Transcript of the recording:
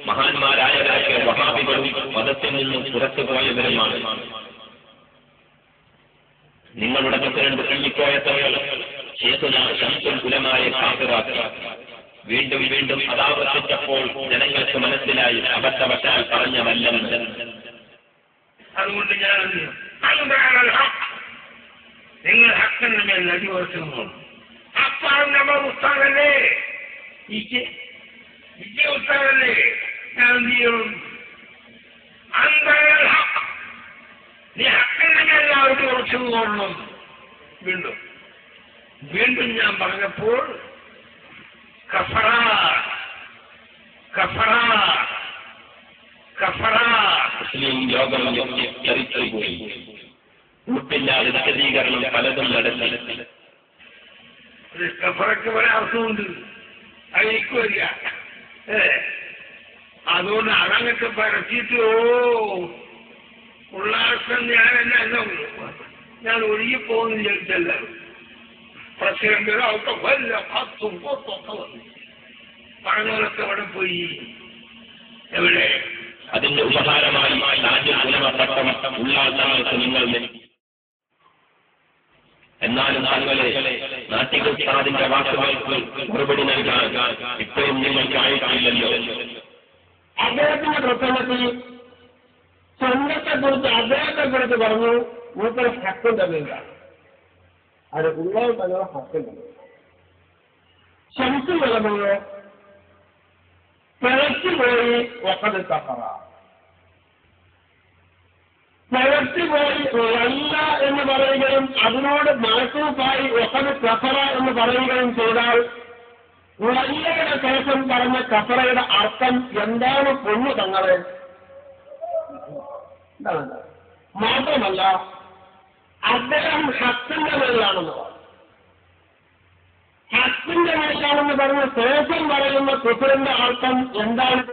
മഹാന്മാരായവരൊക്കെ വഹാബികളും മതത്തിൽ നിന്നും പുറത്തു പോയവരുമാണ്. നിങ്ങളുടെ പ്രസിഡന്റ് തള്ളിപ്പോയ തങ്ങൾ ശംസുൽ ഉലമായെ കാഫിറാക്കി. വീണ്ടും വീണ്ടും അതാവർത്തിച്ചപ്പോൾ ജനങ്ങൾക്ക് മനസ്സിലായി അബദ്ധവശാൽ പറഞ്ഞതല്ലെന്ന്. അതുകൊണ്ട് ഞാൻ നിങ്ങൾ ഹക്കിന്റെ മേൽ അടിവർത്തുന്നു. ഹക്കാണ് നമ്മുടെ ഉസ്താദല്ലേ, വിജയ ഉസ്താദല്ലേ, ഞാൻ എന്ത് ചെയ്യണം? അന്തരൽ ഹക്ക്, നീ ഹക്കിന്റെ മേൽ അവർക്ക് ഉറച്ചു നോക്കണം. വീണ്ടും വീണ്ടും ഞാൻ പറഞ്ഞപ്പോൾ കഫറ കഫറ കഫറ മുസ്ലിം ലോകം ചരിച്ചുപോയി. ഉറപ്പില്ലാതെ വിശദീകരണം പലതും നടത്തി. കഫറയ്ക്ക് പല അർത്ഥമുണ്ട്, അതിലേക്ക് വരിക. അതുകൊണ്ട് അതങ്ങൊക്കെ പരത്തിയിട്ട് ഉള്ള അർത്ഥം ഞാൻ ഒഴുകി പോകുന്നു വിചാരിച്ചെല്ലാവരും. പ്രസിഡന്റ് ഒക്കെ വല്ല കത്തും കൊത്തൊക്കെ വന്നു പറഞ്ഞവരൊക്കെ എവിടെ പോയി? എവിടെ? അതിന്റെ ഉപഹാരമായി പട്ടം ഉള്ളാൾക്ക് നിങ്ങൾ നൽകി. എന്നാലും തങ്ങളെ നാട്ടികൾക്കാതിന്റെ വാക്കുകൾക്ക് മറുപടി നൽകാൻ ഇപ്പോഴും നിങ്ങൾക്ക് ആയിട്ടില്ലല്ലോ. അദ്ദേഹത്തിന്റെ പ്രസംഗത്തിൽ സ്വന്തത്തെക്കുറിച്ച് അദ്ദേഹത്തെക്കുറിച്ച് പറഞ്ഞു, മൂപ്പർ ഹക്കിന്റെ മേലാണ്. അത് ഉള്ളവർ തങ്ങളെ ഹക്കിന്റെ മേലാണ്. ശംസുൽ ഉലമയോ പിഴച്ചുപോയി വഖദ് കഫറ, പിഴച്ചുപോയി വല്ല എന്ന് പറയുകയും അതിനോട് മാസൂഫായി വഖദ് കഫറ എന്ന് പറയുകയും ചെയ്താൽ വല്ലയുടെ ശേഷം പറഞ്ഞ കഫറയുടെ അർത്ഥം എന്താണ് പൊന്നു തങ്ങളെ? മാത്രമല്ല അദ്ദേഹം ഹക്കിന്റെ മേലാണെന്ന് പറഞ്ഞു. ഹക്കിന്റെ മേലാണെന്ന് പറഞ്ഞ ശേഷം പറയുന്ന കുഫറിന്റെ അർത്ഥം എന്താണ്?